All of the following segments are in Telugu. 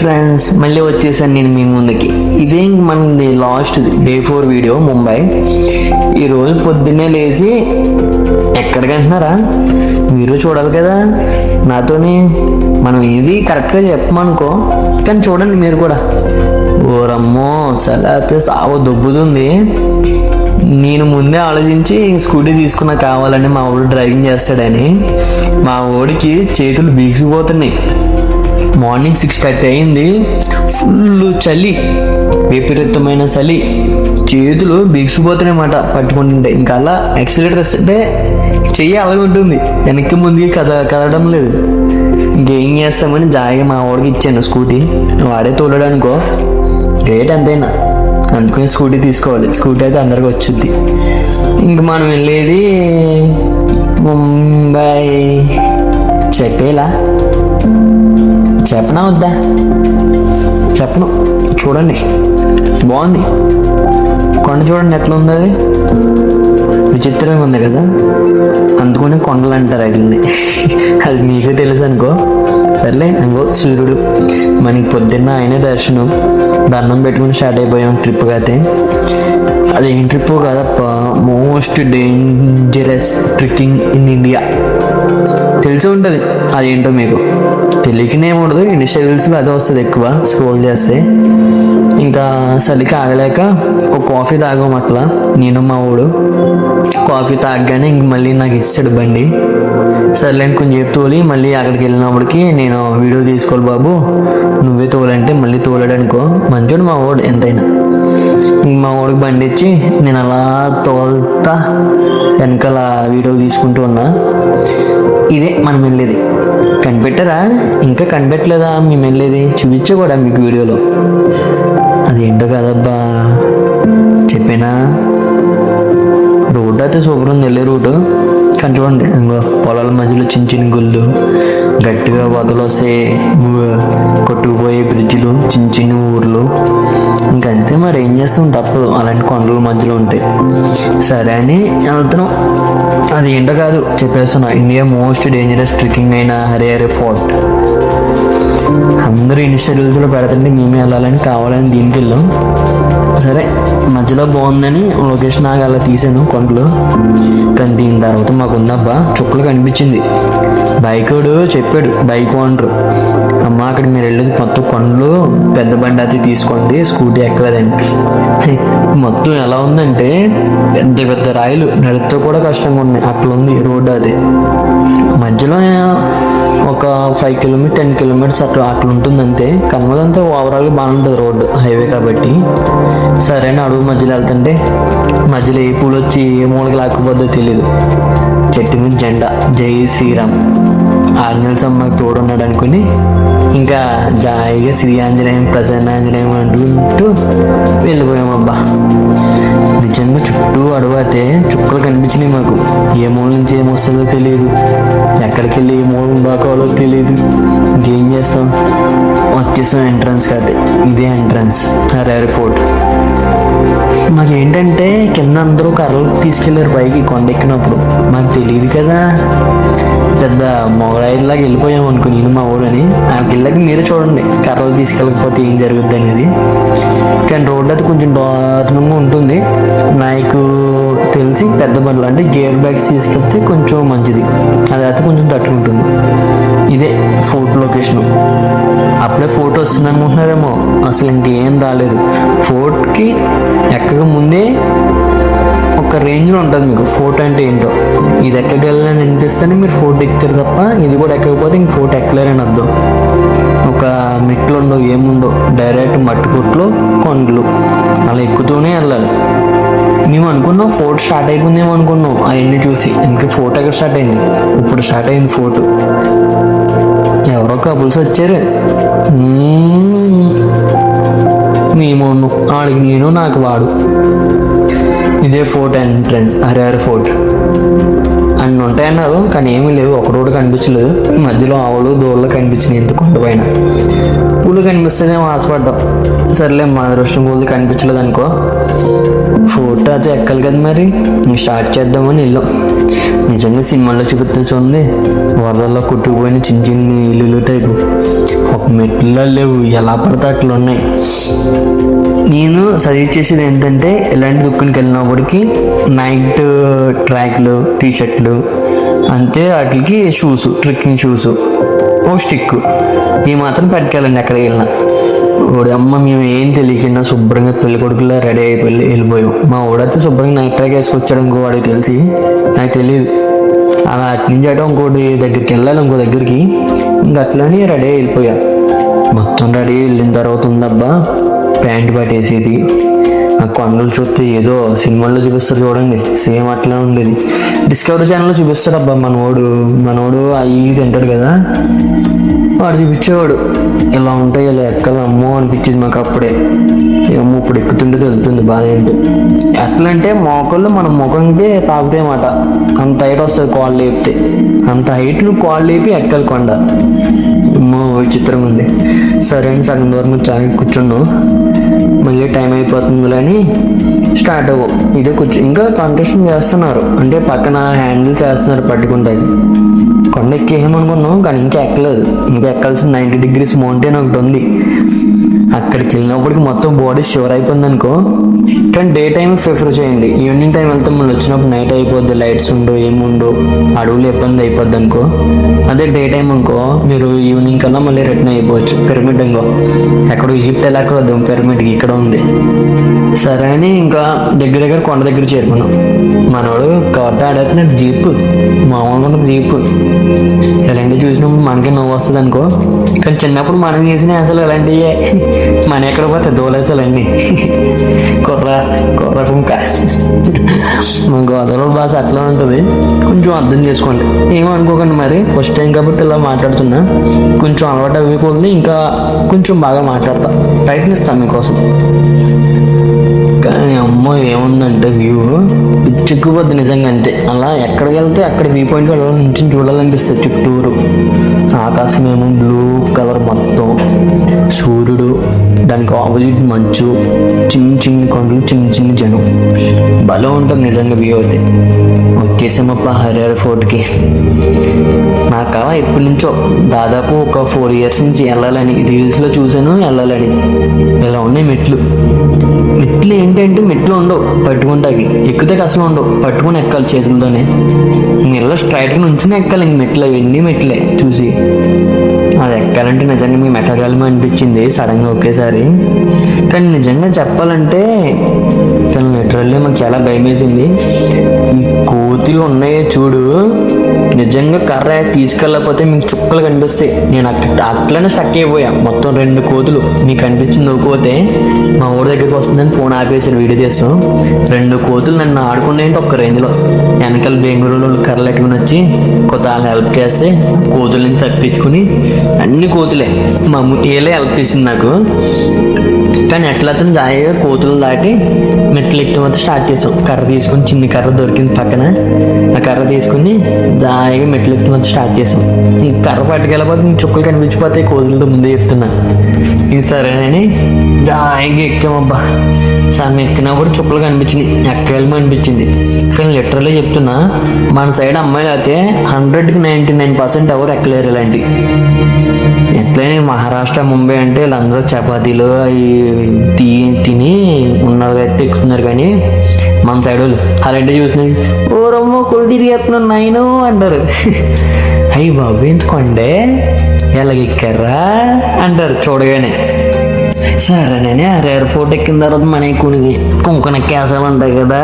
ఫ్రెండ్స్, మళ్ళీ వచ్చేసాను నేను మీ ముందుకి. ఇదే మనది లాస్ట్ డే 4 వీడియో ముంబై. ఈరోజు పొద్దున్నే లేచి ఎక్కడికి అంటున్నారా, మీరు చూడాలి కదా నాతోని. మనం ఇది కరెక్ట్గా చెప్పమనుకో, కానీ చూడండి మీరు కూడా. ఓరమ్మో అయితే సావో దొబ్బుతుంది. నేను ముందే ఆలోచించి స్కూటీ తీసుకున్నా కావాలని, మా వాడు డ్రైవింగ్ చేస్తాడని. మా వాడికి చేతులు బీసిపోతున్నాయి. మార్నింగ్ 6:30 అయింది, ఫుల్ చలి, విపరీతమైన చలి, చేతులు బీసిపోతున్నాయి అన్నమాట పట్టుకుంటుంటే. ఇంకా అలా యాక్సిలేటర్ వస్తుంటే చెయ్యి అలాగే ఉంటుంది, వెనక్కి ముందుకి కదలడం లేదు. ఇంకేం చేస్తామని జాయిగా మా వాడికి ఇచ్చాను స్కూటీ. వాడే తోలడు అనుకో, రేట్ ఎంతైనా అందుకని స్కూటీ తీసుకోవాలి. స్కూటీ అయితే అందరికి వచ్చుద్ది. ఇంక మనం వెళ్ళేది ముంబై. చెప్పేలా చెప్పనా వద్దా? చెప్పను. చూడండి, బాగుంది కొండ. చూడండి ఎట్లా ఉంది, అది విచిత్రంగా ఉంది కదా. అందుకనే కొండలు అంటారు అట్లని. అది నీకే తెలుసు అనుకో. సర్లే, అనుకో సూర్యుడు మనకి పొద్దున్న ఆయనే దర్శనం. దండం పెట్టుకుని స్టార్ట్ అయిపోయాం ట్రిప్కి. అయితే అదేం ట్రిప్ కాదప్ప, most dangerous trekking in India. తెలిసి ఉంటుంది అదేంటో మీకు. తెలియకనే ఉండదు, ఇన్స్టాగ్రామ్స్లో అదే వస్తుంది ఎక్కువ స్క్రోల్ చేస్తే. ఇంకా చలికి ఆగలేక ఒక కాఫీ తాగాం అట్లా, నేను మా వాడు. కాఫీ తాగగానే ఇంక మళ్ళీ నాకు ఇస్తాడు బండి. సర్లే కొంచెం చెప్పు తోలి, మళ్ళీ అక్కడికి వెళ్ళినప్పటికి నేను వీడియో తీసుకోవాలి బాబు, నువ్వే తోలంటే మళ్ళీ తోలాడనుకో. మంచోడు మా వాడు ఎంతైనా. ఇంక మా వాడికి బండి ఇచ్చి నేను అలా తోలుతా వెనకాల వీడియో తీసుకుంటూ ఉన్నా. ఇదే మనం వెళ్ళేది. కనిపెట్టారా? ఇంకా కనిపెట్టలేదా? మేము వెళ్ళేది చూపించా కూడా మీకు వీడియోలో. అదేంటో కదబ్బా, చెప్పానా? రోడ్డు అయితే సూపర్ ఉంది, వెళ్ళే రూటు. కానీ చూడండి, ఇంకో పొలాల మధ్యలో చిన్న చిన్న గుళ్ళు, గట్టిగా వదలు వస్తే కొట్టుకుపోయే బ్రిడ్జ్లు, చిన్న చిన్న ఊర్లు. ఇంకంతే, మరి ఏం చేస్తాం, తప్పదు, అలాంటి కొండల మధ్యలో ఉంటాయి. సరే అని వెళ్తున్నాం. అది ఏంటో కాదు చెప్పేస్తున్నా, ఇండియా మోస్ట్ డేంజరస్ ట్రెక్కింగ్ అయిన హరిహర ఫోర్ట్. అందరూ ఇన్స్టా రీల్స్లో పెడుతుంటే మేమే వెళ్ళాలని కావాలని దీనికి వెళ్ళాం. సరే, మధ్యలో బాగుందని లొకేషన్ ఆగి అలా తీసాను కొండలు. కానీ దీని తర్వాత మాకు ఉందబ్బా చుక్కలు కనిపించింది. బైకోడు చెప్పాడు, బైక్ ఓనరు, అమ్మ అక్కడ మీరు వెళ్ళేది మొత్తం కొండలు, పెద్ద బండి అది తీసుకోండి, స్కూటీ ఎక్కలేదండి. మొత్తం ఎలా ఉందంటే పెద్ద పెద్ద రాయిలు, నడితో కూడా కష్టంగా ఉన్నాయి, అట్లా ఉంది రోడ్డు. అది మధ్యలో ఒక 5 కిలోమీటర్ 10 కిలోమీటర్స్ అట్లా ఉంటుంది అంతే. కనుమదంతా ఓవరాల్గా బాగానే ఉంటుంది రోడ్డు, హైవే కాబట్టి. సరే అని అడుగు మధ్యలో వెళ్తుంటే మధ్యలో ఏ పూలు వచ్చి ఏ మూలకి లాక్కుపోద్దో తెలియదు. చెట్టు మీద జెండా, జై శ్రీరామ్, ఆంజనేయ స్వామికి తోడున్నాడు అనుకుని ఇంకా జాయిగా శ్రీ ఆంజనేయం ప్రసన్నాంజనేయం అంటూ వెళ్ళిపోయామబ్బా. నిజంగా చుట్టూ అడవతే చుక్కలు కనిపించినాయి మాకు. ఏ మూల నుంచి ఏమొస్తుందో తెలియదు, ఎక్కడికి వెళ్ళి ఏ మూల దాకోవాలో తెలియదు. ఇంకేం చేస్తాం, వచ్చేసాం ఎంట్రన్స్ కాదు. ఇదే ఎంట్రన్స్ హరిహర ఫోర్ట్. మాకు ఏంటంటే కింద అందరూ కర్రలు తీసుకెళ్ళారు పైకి కొండెక్కినప్పుడు. మాకు తెలియదు కదా, పెద్ద మొగరాయిలాగా వెళ్ళిపోయాం అనుకో నేను మా ఊడని. ఆ గిళ్ళకి మీరే చూడండి, కర్రలు తీసుకెళ్ళకపోతే ఏం జరుగుద్ది అనేది. కానీ రోడ్డు అయితే కొంచెం దారుణంగా ఉంటుంది. నాకు తెలిసి పెద్ద బండ్లు అంటే గేర్ బ్యాగ్స్ తీసుకెళ్తే కొంచెం మంచిది, అది అయితే కొంచెం తట్టుకుంటుంది. ఇదే ఫోర్ట్ లొకేషను. అప్పుడే ఫోటో వస్తుంది అనుకుంటున్నారేమో, అసలు ఇంకేం రాలేదు. ఫోర్ట్కి ఎక్కక ముందే ఒక రేంజ్లో ఉంటుంది మీకు ఫోర్ట్ అంటే ఏంటో. ఇది ఎక్కగలని అనిపిస్తేనే మీరు ఫోర్ట్ ఎక్కుతారు తప్ప, ఇది కూడా ఎక్కకపోతే ఇంక ఫోర్ట్ ఎక్కలేరని అర్థం. ఒక మెట్లు ఉండవు, ఏముండవు, డైరెక్ట్ మట్టుకొట్లు కొండలు అలా ఎక్కుతూనే వెళ్ళాలి. మేము అనుకున్నాం ఫోర్ట్ స్టార్ట్ అయిపోయిందేమో అనుకున్నాం అవన్నీ చూసి. ఇంకా ఫోర్ట్ ఎక్కడ స్టార్ట్ అయింది, ఇప్పుడు స్టార్ట్ అయింది ఫోర్ట్. ఎవరో కపుల్స్ వచ్చారు, మేము వాడికి నేను, నాకు వాడు. ఇదే ఫోర్ట్ ఎంట్రన్స్, హరిహర ఫోర్ట్. అన్నీ ఉంటాయన్నారు కానీ ఏమీ లేవు, ఒక రోడ్డు కనిపించలేదు. మధ్యలో ఆవులు దూడలు కనిపించినాయి ఇంత కొండ పైన. పూలు కనిపిస్తేనేమో ఆశపడ్డాం. సర్లే, మా అదృష్టం పూలు కనిపించలేదు అనుకో. ఫోటో అయితే ఎక్కాలి కదా, మరి స్టార్ట్ చేద్దామని వెళ్ళాం. నిజంగా సినిమాల్లో చూపిస్తే చూడండి, వరదల్లో కొట్టుకుపోయిన చిన్న చిన్న ఇల్లు టైపు. ఒక మెట్లు లేవు, ఎలా పడితే అట్లా ఉన్నాయి. నేను సజెస్ట్ చేసేది ఏంటంటే ఇలాంటి దుక్కునికి వెళ్ళినప్పటికీ నైట్ ట్రాక్లు, టీషర్ట్లు, అంతే వాటికి షూస్, ట్రెక్కింగ్ షూస్, ఒక స్టిక్, ఈ మాత్రం పెట్టుకెళ్ళండి ఎక్కడికి వెళ్ళినా. ఓడి అమ్మ మేము ఏం తెలియకుండా శుభ్రంగా పెళ్లి కొడుకులా రెడీ అయిపోయి వెళ్ళిపోయాం. మా ఓడైతే శుభ్రంగా నైట్ ట్రాక్ వేసుకొచ్చాడు ఇంకో వాడికి తెలిసి, నాకు తెలియదు. అలా అటు నుంచి అటు ఇంకోటి దగ్గరికి వెళ్ళాలి, ఇంకో దగ్గరికి, ఇంక అట్లని రెడీ వెళ్ళిపోయా. మొత్తం రెడీ వెళ్ళిన తర్వాత ఉందబ్బా ప్యాంట్ పట్టేసేది. ఆ కొండలు చూస్తే ఏదో సినిమాల్లో చూపిస్తారు చూడండి, సేమ్ అట్లా ఉండేది. డిస్కవరీ ఛానల్లో చూపిస్తాడు అబ్బా మనోడు అవి తింటాడు కదా, వాడు చూపించేవాడు. ఇలా ఉంటాయి, ఇలా ఎక్కలు అమ్మో అనిపించింది మాకు అప్పుడే. అమ్మో ఇప్పుడు ఎక్కుతుంటే తెలుస్తుంది బాధ ఏంటి. ఎట్లా అంటే మోకాళ్ళు మన ముఖంకి తాగుతాయి అన్నమాట, అంత హైట్ వస్తుంది కాళ్ళు లేపితే. అంత హైట్లు కాళ్ళు లేపి ఎక్కలు కొండ. అమ్మో విచిత్రంగా ఉంది. సరే అని సగం దూరం కూర్చున్నాం. మళ్ళీ టైం అయిపోతుంది అని స్టార్ట్ అవ్వవు. ఇదే ఇంకా కాంపిటీషన్ చేస్తున్నారు, అంటే పక్కన హ్యాండిల్ చేస్తున్నారు పట్టుకుంటాకి. కొండ ఎక్కేమనుకున్నాం కానీ ఇంకా ఎక్కలేదు. ఇంకా ఎక్కాల్సిన 90 degrees మౌంటైన్ ఒకటి ఉంది. అక్కడికి వెళ్ళినప్పటికి మొత్తం బాడీ షివర్ అయిపోయింది అనుకో. కానీ డే టైం ప్రిఫర్ చేయండి, ఈవినింగ్ టైం వెళ్తే మళ్ళీ వచ్చినప్పుడు నైట్ అయిపోద్ది, లైట్స్ ఉండవు ఏముండవు, అడవులు ఇబ్బంది అయిపోద్ది అనుకో. అదే డే టైం అనుకో మీరు ఈవినింగ్ కల్లా మళ్ళీ రిటర్న్ అయిపోవచ్చు. పిరమిడ్ ఇంకో ఎక్కడో ఈజిప్ట్ వెళ్ళాక వద్దాం, పిరమిడ్కి ఇక్కడ ఉంది. సరే అని ఇంకా దగ్గర కొండ దగ్గర చేరుకున్నాం. మనోడు కవర్తో ఆడేస్తున్నాడు జీప్, మామూలుగా ఉన్నది జీప్. ఇలాంటివి చూసినప్పుడు మనకే నవ్వు వస్తుంది అనుకో, కానీ చిన్నప్పుడు మనం చేసిన అసలు ఇలాంటివి మన ఎక్కడ పోతే దోలేసలన్నీ కుర్ర కుంక. మా గోదావరి భాష అట్లా ఉంటుంది, కొంచెం అర్థం చేసుకోండి. ఏమనుకోకండి మరి, ఫస్ట్ టైం కాబట్టి ఇలా మాట్లాడుతున్నా. కొంచెం అలవాటు అవ్వకూడదు, ఇంకా కొంచెం బాగా మాట్లాడతా, ప్రయత్నిస్తాను మీకోసం. కానీ అమ్మో ఏముందంటే వ్యూ పిచ్చెక్కిపోద్ది నిజంగా. అంతే అలా ఎక్కడికి వెళ్తే అక్కడ వ్యూ పాయింట్ వెళ్ళాలి, నుంచి చూడాలనిపిస్తుంది. చుట్టూరు ఆకాశం ఏమో బ్లూ కలర్ మొత్తం, సూర్యుడు, దానికి ఆపోజిట్ మంచు, చిన్ని కొండలు, చిన్న జనం, భలే ఉంటుంది నిజంగా వ్యూ అయితే. వచ్చేసామప్ప హరిహర ఫోర్ట్కి. నాకు కళ ఎప్పటి నుంచో, దాదాపు ఒక 4 years నుంచి వెళ్ళాలని, రీల్స్లో చూసాను వెళ్ళాలని. ఇలా ఉన్నాయి మెట్లు ఏంటంటే మెట్లు ఉండవు పట్టుకుంటాకి, ఎక్కితే అసలు ఉండవు, పట్టుకుని ఎక్కాలి చేతులతోనే. నీళ్ళలో స్ట్రైట్గా నుంచుని ఎక్కాలి. ఇంక మెట్లు అవన్నీ మెట్లే చూసి. అది ఎక్కాలంటే నిజంగా మేము ఎక్కగలమో అనిపించింది సడన్గా ఒకేసారి. కానీ నిజంగా చెప్పాలంటే కానీ లిటరల్లీ మాకు చాలా భయం వేసింది. ఈ కోతులు ఉన్నాయో చూడు, నిజంగా కర్ర తీసుకెళ్ళకపోతే మీకు చుక్కలు కనిపిస్తాయి. నేను అట్లనే స్టక్ అయిపోయా. మొత్తం 2 కోతులు మీకు కనిపించింది ఒక్కోతే. మా ఊరి దగ్గరికి వస్తుందని ఫోన్ ఆపేసాను, వీడియో చేస్తాం. 2 కోతులు నన్ను ఆడుకునేంటి ఒక్క రేంజ్లో. వెనకాల బెంగళూరు కర్రలు ఎట్టుకుని వచ్చి కొత్త వాళ్ళు హెల్ప్ చేస్తే కోతులని తప్పించుకుని, అన్ని కోతులే మా ఏలే హెల్ప్ చేసింది నాకు. కానీ ఎట్లా జాయిగా కోతులు దాటి మెట్లు ఎక్కడం స్టార్ట్ చేసాం. కర్ర తీసుకుని, చిన్న కర్ర దొరికింది పక్కన, ఆ కర్ర తీసుకుని జాయిగా మెట్లు ఎక్కడం స్టార్ట్ చేసాం. ఈ కర్ర పట్టుకెళ్ళకపోతే నీకు చుక్కలు కనిపించిపోతాయి, కోతులతో ముందే చెప్తున్నా. ఇది సరేనని జాయిగా ఎక్కామబ్బా. సగం ఎక్కినప్పుడు చుక్కలు కనిపించినాయి, ఎక్కగలమో అనిపించింది. కానీ లిటరల్లీ చెప్తున్నా, మన సైడ్ అమ్మాయిలు అయితే 100కి 99% ఎవరు ఎక్కలేరు ఇలాంటివి. ఎట్లయినా మహారాష్ట్ర, ముంబై అంటే వీళ్ళందరూ చపాతీలు అవి తిని ఉన్నారు కాబట్టి ఎక్కుతున్నారు. కానీ మన సైడ్ వాళ్ళు అలాంటివి చూసినవి ఓ రొమ్మ కొలు తిరిగేస్తున్నాను నాయను అంటారు. అయ్యి బాబు ఎందుకంటే ఎలాగెక్కారా అంటారు చూడగానే. సరేనే హరిహర ఫోర్ట్ ఎక్కిన తర్వాత మన కుంకున కేసాలు ఉంటాయి కదా,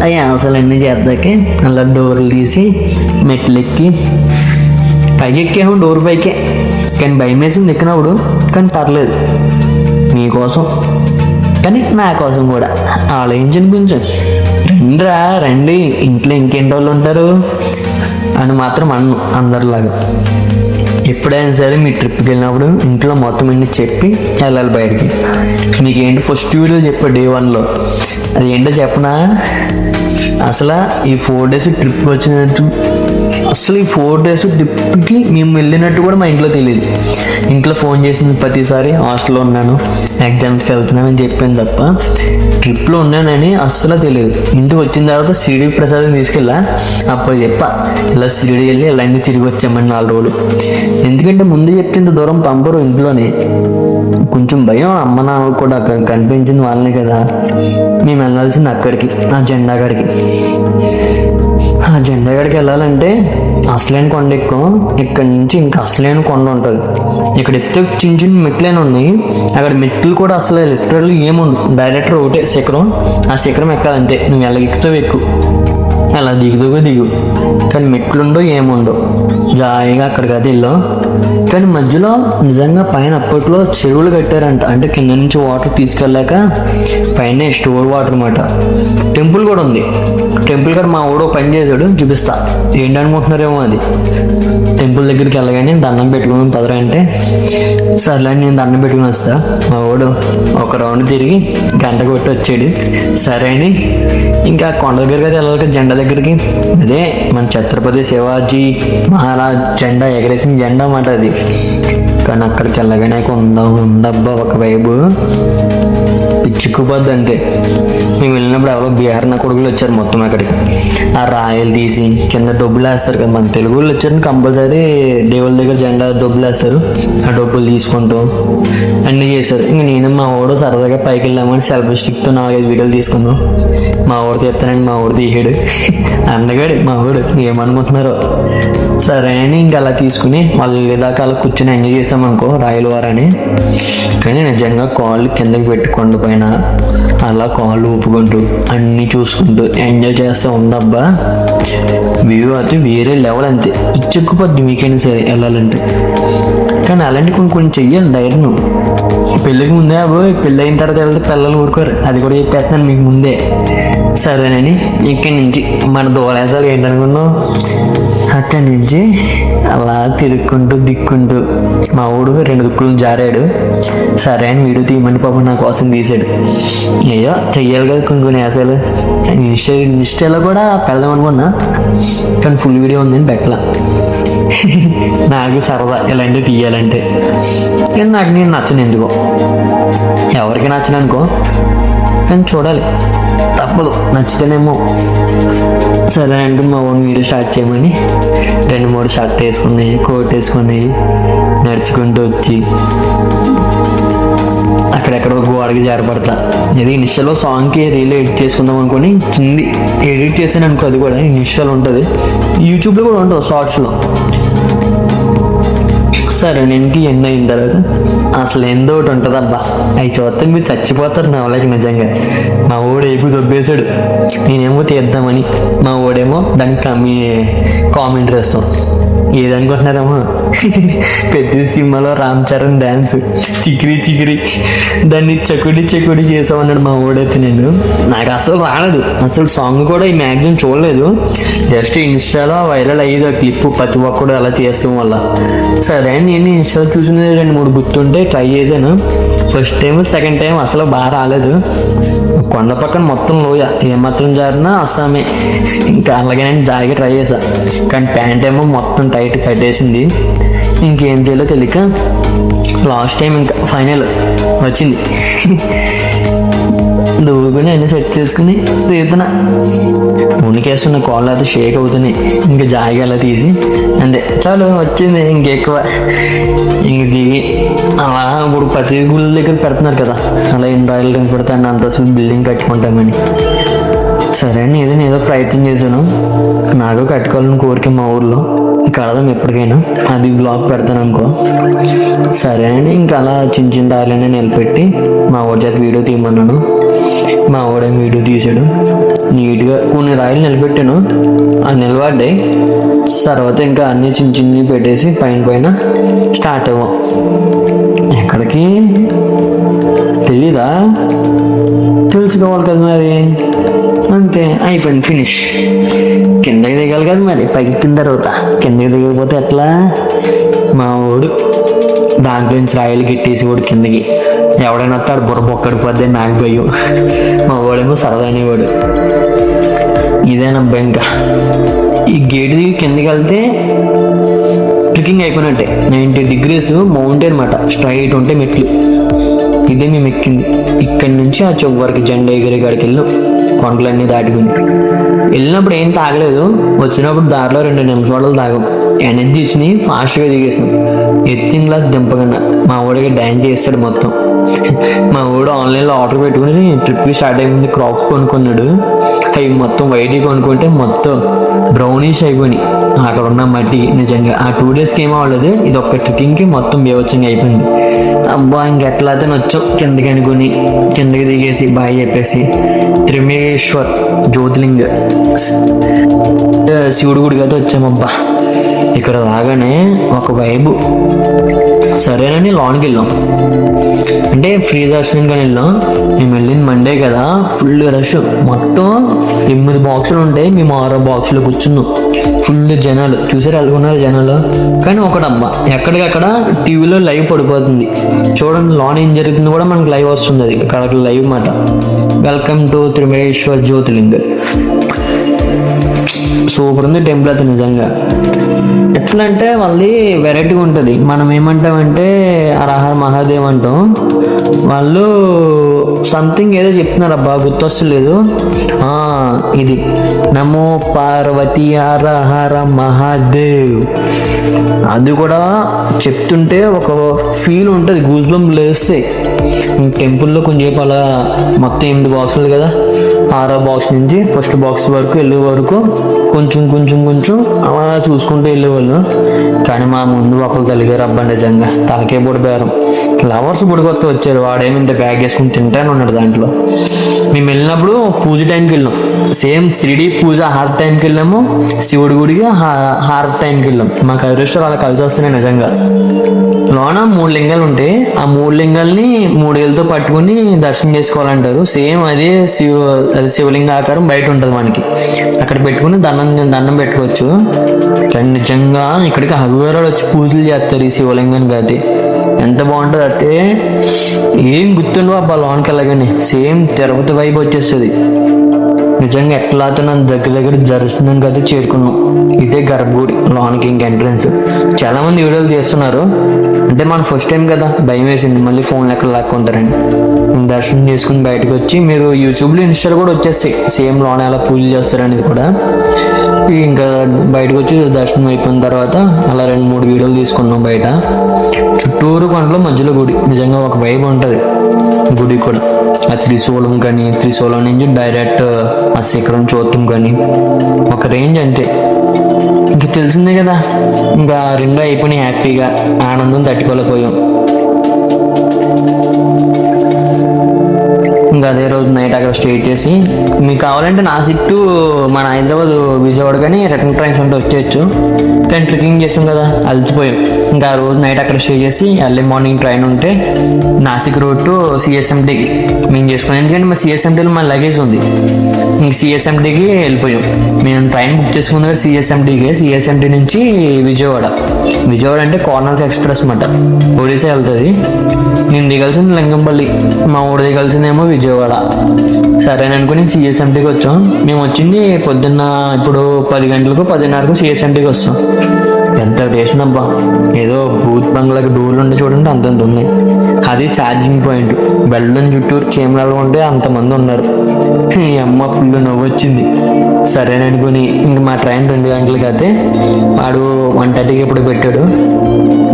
ఆ కేసాలన్నీ చేద్దాకి అలా డోర్లు తీసి మెట్లు ఎక్కి పైకి ఎక్కాము. డోర్ పైకే, కానీ భయం వేసింది ఎక్కినప్పుడు. కానీ పర్లేదు మీకోసం, కానీ నా కోసం కూడా ఆలోచించండి కొంచెం. రండి ఇంట్లో ఇంకేంటి వాళ్ళు ఉంటారు అని మాత్రం అందరిలాగా. ఎప్పుడైనా సరే మీ ట్రిప్కి వెళ్ళినప్పుడు ఇంట్లో మొత్తం అన్ని చెప్పి వెళ్ళాలి బయటికి. మీకేంటి ఫస్ట్ వీడియో చెప్పా Day 1లో, అది ఏంటో చెప్పనా. అసలు ఈ 4 days ట్రిప్కి వచ్చినట్టు అసలు ఈ 4 days ట్రిప్కి మేము వెళ్ళినట్టు కూడా మా ఇంట్లో తెలియదు. ఇంట్లో ఫోన్ చేసిన ప్రతిసారి హాస్టల్లో ఉన్నాను, ఎగ్జామ్స్కి వెళ్తున్నాను అని చెప్పాను తప్ప ట్రిప్లో ఉన్నానని అస్సలు తెలియదు. ఇంటికి వచ్చిన తర్వాత షిరిడి ప్రసాదం తీసుకెళ్ళా, అప్పుడు చెప్పా ఇలా షిరిడి వెళ్ళి ఇలా అన్నీ తిరిగి వచ్చామని 4 రోజులు. ఎందుకంటే ముందు చెప్తే ఇంత దూరం పంపరు ఇంట్లోనే, కొంచెం భయం. అమ్మ నాన్నకు కూడా అక్కడ కనిపించింది వాళ్ళనే కదా. మేము వెళ్ళాల్సింది అక్కడికి, ఆ జెండా కాడికి. ఆ జెండా కాడికి వెళ్ళాలంటే అసలైన కొండ ఎక్కువ, ఇక్కడ నుంచి ఇంకా అసలైన కొండ ఉంటుంది. ఇక్కడ ఎత్తు చిన్న చిన్న మెట్లైన ఉన్నాయి, అక్కడ మెట్లు కూడా అసలు లిటరల్లీ ఏముండవు, డైరెక్ట్ ఒకటే శిఖరం. ఆ శిఖరం ఎక్కాలంతే, నువ్వు ఎలా ఎక్కుతావు ఎక్కువ, అలా దిగుతావు దిగు, కానీ మెట్లుండవు ఏముండవు. జాయిగా అక్కడికి అది వెళ్ళాం. కానీ మధ్యలో నిజంగా పైన అప్పట్లో చెరువులు కట్టారంట, అంటే కింద నుంచి వాటర్ తీసుకెళ్ళాక పైన స్టోర్ వాటర్ అనమాట. టెంపుల్ కూడా ఉంది. టెంపుల్ కాడ మా ఊడో పని చేశాడు, చూపిస్తా ఏంటనుకుంటున్నారేమో. అది టెంపుల్ దగ్గరికి వెళ్ళగానే దండం పెట్టుకుని పదరా అంటే సర్లే నేను దండం పెట్టుకుని వస్తా. మా ఊడు ఒక రౌండ్ తిరిగి గంట కొట్టి వచ్చాడు. సరే అని ఇంకా కొండ దగ్గరికి అయితే వెళ్ళాలి కదా, జెండా దగ్గరికి. అదే మన ఛత్రపతి శివాజీ మహారాజ్ జెండా ఎగరేసిన జెండా అన్నమాట అది. కానీ అక్కడికి వెళ్ళగానే ఉందబ్బా ఒక వైపు పిచ్చుకుపోద్ది అంతే. మేము వెళ్ళినప్పుడు ఎవరో బీహార్ నా కొడుకులు వచ్చారు మొత్తం అక్కడికి. ఆ రాయలు తీసి కింద డబ్బులు వేస్తారు కదా, మన తెలుగు వాళ్ళు వచ్చారు కంపల్సరీ దేవుళ్ళ దగ్గర జెండా డబ్బులు వేస్తారు. ఆ డబ్బులు తీసుకుంటూ అన్నీ చేశారు. ఇంక నేను మా ఊడు సరదాగా పైకి వెళ్ళామని సెల్ఫీ స్టిక్తో 4-5 వీడియోలు తీసుకున్నాం. మా ఊడు తీస్తానండి, మా ఊడు తీసాడు అందగాడు మా ఊడు, ఏమనుకుంటున్నారో. సరే అని ఇంక అలా తీసుకుని వాళ్ళు వెళ్ళేదాకా అలా కూర్చొని ఎంజాయ్ చేసామనుకో రాయల వారని. కానీ నిజంగా కాళ్ళు కిందకి పెట్టుకోండి పైన అలా కాళ్ళు ఊపుకుంటూ అన్నీ చూసుకుంటూ ఎంజాయ్ చేస్తూ ఉందబ్బా. వ్యూ అయితే వేరే లెవెల్, అంతే పిచ్చెక్కుపోద్ది మీకైనా సరే వెళ్ళాలంటే. కానీ అలాంటి కొన్ని చెయ్యాలి ధైర్యం. పెళ్ళికి ముందే పెళ్ళి అయిన తర్వాత వెళ్తే పిల్లలు ఊరుకోరు, అది కూడా చెప్పేస్తున్నాను మీకు ముందే. సరేనని ఇక్కడి నుంచి మన దూరేసాలు ఏంటనుకున్నాం, అక్కడి నుంచి అలా తిరుక్కుంటూ దిక్కుంటూ మా ఊడు 2 దిక్కులు జారాడు. సరే అని వీడియో తీయమని పాపం నా కోసం తీసాడు. అయ్యో చెయ్యాలి కదా కొన్ని వేసాలు. ఇన్స్టాలో కూడా పెడదాం అనుకున్నా, కానీ ఫుల్ వీడియో ఉందని పెట్టలా. నాకు సరదా ఇలాంటివి తీయాలంటే. కానీ నాకు నేను నచ్చను ఎందుకో, ఎవరికి నచ్చను అనుకో, కానీ చూడాలి తప్పదు, నచ్చితేనేమో. సరే అంటే మా ఓన్ వీడియో స్టార్ట్ చేయమని 2-3 షర్ట్ వేసుకున్నాయి, కోట్ వేసుకున్నాయి, నడుచుకుంటూ వచ్చి అక్కడెక్కడ గోడకి జారపడతా. ఇది ఇన్స్టాలో సాంగ్కి రీల్ ఎడిట్ చేసుకుందాం అనుకుని కింది ఎడిట్ చేసాను అనుకో, అది కూడా ఇన్స్టాలో ఉంటుంది, యూట్యూబ్లో కూడా ఉంటుంది షార్ట్స్లో. సరే నేను ఎండ్ అయిన తర్వాత అసలు ఎందో ఒకటి ఉంటుంది అబ్బా, అవి చూస్తే మీరు చచ్చిపోతారు నవ్వలేక నిజంగా. మా ఓడు ఏపు దొబ్బేశాడు, నేనేమో తీద్దామని, మా ఓడేమో దానికి కామెంట్ వేస్తాం. ఏదనుకుంటున్నారేమో పెద్ద సినిమాలో రామ్ చరణ్ డ్యాన్స్ చికిరి చికిరి దాన్ని చకుడి చకుడి చేసామన్నాడు మా ఓడైతే. నాకు అసలు రాలేదు, అసలు సాంగ్ కూడా ఈ మ్యాక్సిమం చూడలేదు, జస్ట్ ఇన్స్టాలో వైరల్ అయ్యేది ఆ క్లిప్, ప్రతి ఒక్కడు అలా చేస్తాం వల్ల. సరే నేను ఇన్స్టాలో చూసినది 2-3 గుర్తుంటే ట్రై చేశాను. ఫస్ట్ టైం సెకండ్ టైం అసలు బాగా రాలేదు. కొండ పక్కన మొత్తం లోయ, ఏమాత్రం జారినా అస్సామే. ఇంకా అలాగే నేను జాయిగా ట్రై చేశా, కానీ ప్యాంట్ ఏమో మొత్తం టైట్ కట్టేసింది. ఇంకేం చేయాలో తెలియక లాస్ట్ టైం ఇంకా ఫైనల్ వచ్చింది. దూకుని అన్ని సెట్ చేసుకుని తీస్తున్నా, ఉనికేస్తున్న కాళ్ళు అయితే షేక్ అవుతున్నాయి. ఇంకా జాయిగా అలా తీసి అంతే చాలు వచ్చింది. ఇంకెక్కువ ఇంక దిగి అలా ఇప్పుడు ప్రతి గుళ్ళ దగ్గర పెడుతున్నారు కదా, అలా ఎన్ని రాయలు కనిపెడతాను అంత అసలు బిల్డింగ్ కట్టుకుంటామని. సరే అని ఏదో ప్రయత్నం చేశాను, నాకు కట్టుకోవాలని కోరిక మా ఊర్లో, కడదాం ఎప్పటికైనా, అది బ్లాగ్ పెడతాను అనుకో. సరే అని ఇంకా అలా చిన్న రాయలనే నిలబెట్టి మా ఊరి చేత వీడియో తీయమన్నాను. మా ఊడేం వీడియో తీసాడు నీట్గా. కొన్ని రాయలు నిలబెట్టాను, అది నిలబడ్డాయి. తర్వాత ఇంకా అన్నీ చిన్నవి పెట్టేసి పైన స్టార్ట్ అవ్వం. ఎక్కడికి తెలీదా, తెలుసుకోవాలి కదా మరి, అంతే అయిపోయింది ఫినిష్. కిందకి దిగాలి కదా మరి, పైకి ఎక్కిన తర్వాత కిందకి దిగకపోతే ఎట్లా. మా వాడు దాంట్లో నుంచి రాయలు గిట్టేసి వాడు కిందకి, ఎవడైనా వస్తాడు బుర్ర బొక్కడిపోద్ది నాకు భయం. మా వాడేమో సరదా అనేవాడు. ఇదేనబ్బా ఇంకా ఈ గేట్ దిగి కిందకి వెళ్తే ట్రెక్కింగ్ అయిపోయినట్టే. 90 degrees మౌంటైన్ అనమాట, స్ట్రైట్ ఉంటే మెట్లు. ఇదే మేము ఎక్కింది. ఇక్కడి నుంచి ఆ చివరికి జెండా ఎగిరే కాడికి వెళ్ళాం, కొండలన్నీ దాటుకుని. వెళ్ళినప్పుడు ఏం తాగలేదు, వచ్చినప్పుడు దారిలో 2 నిమిషాలు తాగాం. ఎనర్జీ ఇచ్చి ఫాస్ట్గా దిగేసాం. ఎత్తిన గ్లాస్ దింపకుండా మా ఊడికి డ్యాన్స్ చేస్తాడు మొత్తం. మా ఊడు ఆన్లైన్లో ఆర్డర్ పెట్టుకుని ట్రిప్కి స్టార్ట్ అయిపోయింది. క్రాప్స్ కొనుక్కున్నాడు. అవి మొత్తం వైట్ కొనుక్కుంటే మొత్తం బ్రౌనిష్ అయిపోయినాయి అక్కడ ఉన్న మట్టి. నిజంగా ఆ 2 daysకి ఏమో అవ్వలేదు, ఇది ఒక్క ట్రెక్కింగ్కి మొత్తం బేవచ్చంగా అయిపోయింది. అబ్బా ఇంకెట్లా అయితే వచ్చాం కిందకి అనుకుని. కిందకి దిగేసి బాయ్ చెప్పేసి త్రిమేశ్వర్ జ్యోతిలింగ శివుడు గుడికి అయితే వచ్చామబ్బా. ఇక్కడ రాగానే ఒక వైబు. సరేనని లోనికి వెళ్ళాం, అంటే ఫ్రీ దర్శనంగా వెళ్ళాం. మేము వెళ్ళింది మండే కదా, ఫుల్ రష్. మొత్తం 8 బాక్సులు ఉంటాయి, మేము 6 బాక్సులు కూర్చున్నాం. ఫుల్ జనాలు చూసారు, వెళ్ళుకున్నారు జనాలు. కానీ ఒకటబ్బా, ఎక్కడికక్కడ టీవీలో లైవ్ పడిపోతుంది. చూడండి లోన్ ఏం జరుగుతుందో కూడా మనకు లైవ్ వస్తుంది. అది అక్కడ లైవ్ మాట. Welcome to Trimeshwar Jyotilinga. Super ఉంది టెంపుల్ అయితే నిజంగా. ఎట్లా అంటే వాళ్ళది వెరైటీగా ఉంటుంది. మనం ఏమంటామంటే హర మహాదేవ్ అంటాం, వాళ్ళు సంథింగ్ ఏదో చెప్తున్నారు అబ్బా, గుర్తొస్తలేదు. ఇది నమో పార్వతి హర హర మహాదేవ్. అది కూడా చెప్తుంటే ఒక ఫీల్ ఉంటుంది, గూస్ బంప్స్ లేస్తాయి. టెంపుల్లో కొంచెం అలా మొత్తం 8 బాక్సులు కదా, 6వ బాక్స్ నుంచి ఫస్ట్ బాక్స్ వరకు వెళ్ళే వరకు కొంచెం కొంచెం కొంచెం అలా చూసుకుంటూ వెళ్ళేవాళ్ళు. కానీ మా ముందు ఒకరు కలిగారు అబ్బా, నిజంగా తలకే పొడిపోయారు. లవర్స్ పొడికొత్త వచ్చారు, వాడేమి ఇంత బ్యాగ్ వేసుకుని తింటాను ఉన్నాడు దాంట్లో. మేము వెళ్ళినప్పుడు పూజ టైంకి వెళ్ళాం, సేమ్ 3D పూజ హారతి టైంకి వెళ్ళాము, శివుడి గుడికి హారతి టైంకి వెళ్ళాం. మాకు అదృష్టం అలా కలిసి వస్తున్నాయి నిజంగా. లోన 3 లింగాలు ఉంటాయి, ఆ 3 లింగాల్ని 3 ఏళ్ళతో పట్టుకుని దర్శనం చేసుకోవాలంటారు. సేమ్ అదే శివలింగ ఆకారం బయట ఉంటుంది మనకి, అక్కడ పెట్టుకుని దండం పెట్టుకోవచ్చు. కానీ నిజంగా ఇక్కడికి హగువరాలు వచ్చి పూజలు చేస్తారు ఈ శివలింగానికి. అది ఎంత బాగుంటుంది అంటే ఏం గుర్తుండవు అబ్బా లోనికి వెళ్ళగానే. సేమ్ తిరుపతి వైపు వచ్చేస్తుంది నిజంగా. ఎట్లా నన్ను దగ్గర దర్శనానికి అయితే చేరుకున్నాం. ఇదే గర్భగుడి లోనికి ఇంక ఎంట్రన్స్. చాలా మంది వీడియోలు చేస్తున్నారు, అంటే మనం ఫస్ట్ టైం కదా భయం వేసింది, మళ్ళీ ఫోన్ ఎక్కడ లాక్కుంటారని. దర్శనం చేసుకుని బయటకు వచ్చి మీరు యూట్యూబ్లో ఇన్స్టాల్ కూడా వచ్చేస్తాయి, సేమ్ లోన ఎలా పూజలు చేస్తారనేది కూడా. ఇంకా బయటకు వచ్చి దర్శనం అయిపోయిన తర్వాత అలా 2-3 వీడియోలు తీసుకున్నాం బయట. చుట్టూరు కొండలో మధ్యలో గుడి, నిజంగా ఒక వైబ్ ఉంటుంది గుడి కూడా. ఆ త్రిశూలం కానీ, త్రిశూలం నుంచి డైరెక్ట్ ఆ శిఖరం చూడటం కానీ ఒక రేంజ్ అంతే. ఇంక తెలిసిందే కదా, ఇంకా 2 అయిపోయినాయి హ్యాపీగా, ఆనందం తట్టుకోలేకపోయాం. ఇంకా అదే రోజు నైట్ అక్కడ స్టే చేసి, మీకు కావాలంటే నాసిక్ టు మన హైదరాబాద్ విజయవాడ కానీ రిటర్న్ ట్రైన్స్ ఉంటే వచ్చేయచ్చు. కానీ ట్రెక్కింగ్ చేసాం కదా అలసిపోయాం. ఇంకా ఆ రోజు నైట్ అక్కడ స్టే చేసి ఎర్లీ మార్నింగ్ ట్రైన్ ఉంటే నాసిక్ రోడ్ టు సిఎస్ఎంటీకి మేము చేసుకున్నాం. ఎందుకంటే మా సిఎస్ఎంటీలో మా లగేజ్ ఉంది, ఇంక సిఎస్ఎంటీకి వెళ్ళిపోయాం. మేము ట్రైన్ బుక్ చేసుకున్న దగ్గర సిఎస్ఎంటీ నుంచి విజయవాడ అంటే కార్నర్ ఎక్స్ప్రెస్ అన్నమాట, ఒడిశా వెళ్తుంది. నేను దిగాల్సింది లింగంపల్లి, మా ఊరు దిగాల్సిందేమో విజయవాడ. సరేని అనుకుని సిఎస్ఎంటీకి వచ్చాం. మేము వచ్చింది పొద్దున్న, ఇప్పుడు 10 గంటలకు 10:30కు సిఎస్ఎంటీకి వస్తాం. ఎంత టేషన్ అబ్బా, ఏదో భూత్ బంగ్లాకి డోర్లు ఉంటే చూడండి అంతంత ఉన్నాయి. అది ఛార్జింగ్ పాయింట్. బెల్లం చుట్టూరు చీమలాలు ఉంటే అంతమంది ఉన్నారు. ఈ అమ్మ ఫుల్ నవ్వు వచ్చింది. సరేననుకుని ఇంక మా ట్రైన్ 2 గంటలకి అయితే వాడు 1:30కి ఎప్పుడు పెట్టాడు.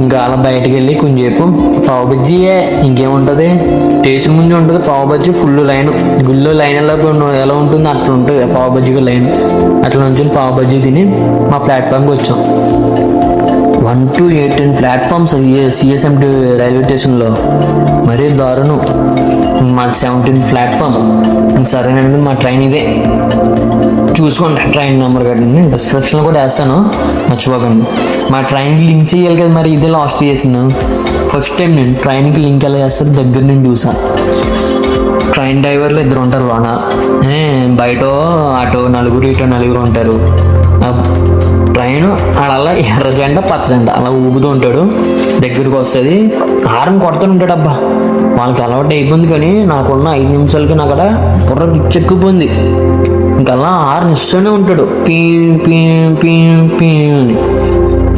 ఇంకా అలా బయటకు వెళ్ళి కొంచెంసేపు పావు బజ్జీయే, ఇంకేముంటుంది టేస్ట్ ముందు ఉంటుంది. పావు బజ్జీ ఫుల్ లైన్, గుళ్ళో లైన్ ఎలా ఉంటుందో అట్లా ఉంటుంది పావు బజ్జీకి లైన్. అట్లా నుంచి పావు బజ్జీ తిని మా ప్లాట్ఫామ్కి వచ్చాం. 1 to 8 ప్లాట్ఫామ్స్ సిఎస్ఎంటీ రైల్వే స్టేషన్లో, మరీ దారుణం. మా 17th ప్లాట్ఫామ్. సరేనండి మా ట్రైన్ ఇదే, చూసుకోండి ట్రైన్ నెంబర్ కట్టండి, డిస్క్రిప్షన్లో కూడా వేస్తాను మర్చిపోకండి. మా ట్రైన్కి లింక్ చేయాలి కదా, మరి ఇదే లాస్ట్ చేసాను. ఫస్ట్ టైం నేను ట్రైన్కి లింక్ ఎలా చేస్తాను దగ్గర నేను చూసాను. ట్రైన్ డ్రైవర్లు 2 ఉంటారు లోన, బయట అటు 4 ఇటు 4 ఉంటారు. ట్రైన్ అలా ఎర్ర జెండా పచ్చ జెండా అలా ఊపుతూ ఉంటాడు. దగ్గరికి వస్తుంది, హారన్ కొడుతూ ఉంటాడు. అబ్బా వాళ్ళకి అలవాటు అయిపోయింది, కానీ నాకున్న 5 నిమిషాలకి నాకు అక్కడ బుర్ర పిచ్చెక్కిపోయింది. ఇంకా అలా ఆరు ఇస్తూనే ఉంటాడు, పీ పీ పీ పీ అని.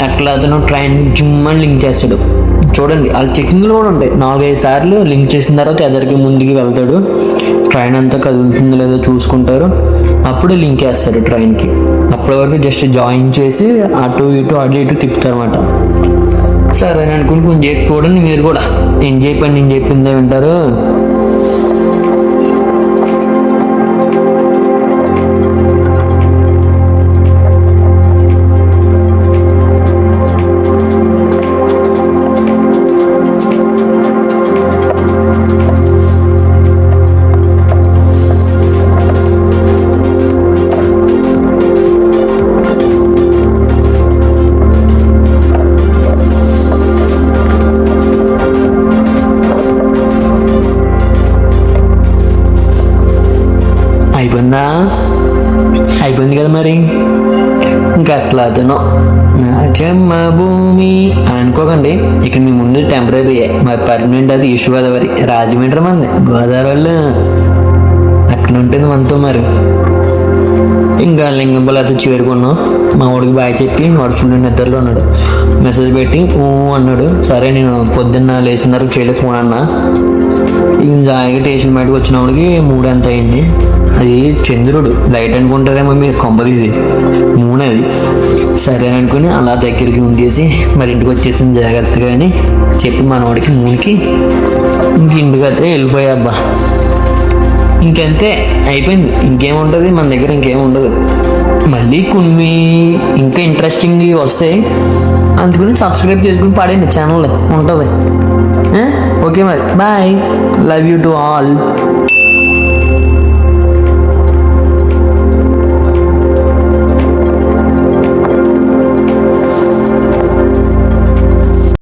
అట్లా అతను ట్రైన్ జిమ్ అని లింక్ చేస్తాడు. చూడండి వాళ్ళ చెకింగ్లు కూడా ఉంటాయి. 4-5 సార్లు లింక్ చేసిన తర్వాత ఎదరికి ముందుకి వెళ్తాడు. ట్రైన్ అంతా కదులుతుందో లేదో చూసుకుంటారు, అప్పుడు లింక్ వేస్తారు ట్రైన్కి. అప్పటి వరకు జస్ట్ జాయిన్ చేసి అటు ఇటు తిప్పుతారు అనమాట. సరే అని అనుకుని కొంచెం చూడండి మీరు కూడా, ఎంజాయ్ పని నేను చెప్పిందే వింటారు. అయిపోయింది కదా మరి. ఇంకా అట్లా అతను నా జన్మభూమి అని అనుకోకండి, ఇక్కడ మీ ముందు టెంపరీ, మరి పర్మనెంట్ అది ఈస్ట్ గోదావరి, రాజమండ్రి మంది గోదావరి వాళ్ళు. అట్లా ఉంటుంది మనతో మరి. ఇంకా లింగంపల్లి అయితే చేరుకున్నాం. మా వాడికి బాయ్ చెప్పి వాడు ఫుల్ నిద్రలో ఉన్నాడు. మెసేజ్ పెట్టి అన్నాడు. సరే నేను పొద్దున్న లేచిన వరకు చేయలేదు ఫోన్ అన్నా. ఇంకా స్టేషన్ బయటకు వచ్చినప్పటికి 3 ఎంత అయింది. అది చంద్రుడు లైట్ అనుకుంటారేమో మీరు, కొంపదీసి మూన్ అది. సరే అని అనుకుని అలా దగ్గరికి ఉంచేసి మరి ఇంటికి వచ్చేసింది జాగ్రత్తగా అని చెప్పి మనవాడికి మూన్కి ఇంక ఇంటికి అయితే వెళ్ళిపోయా. అబ్బా ఇంకంతే అయిపోయింది. ఇంకేముంటుంది మన దగ్గర, ఇంకేముండదు. మళ్ళీ కొన్ని ఇంకా ఇంట్రెస్టింగ్ వస్తాయి, అందుకని సబ్స్క్రైబ్ చేసుకుని పడండి, ఛానల్ ఉంటుంది. ఓకే మరి bye, love you to all.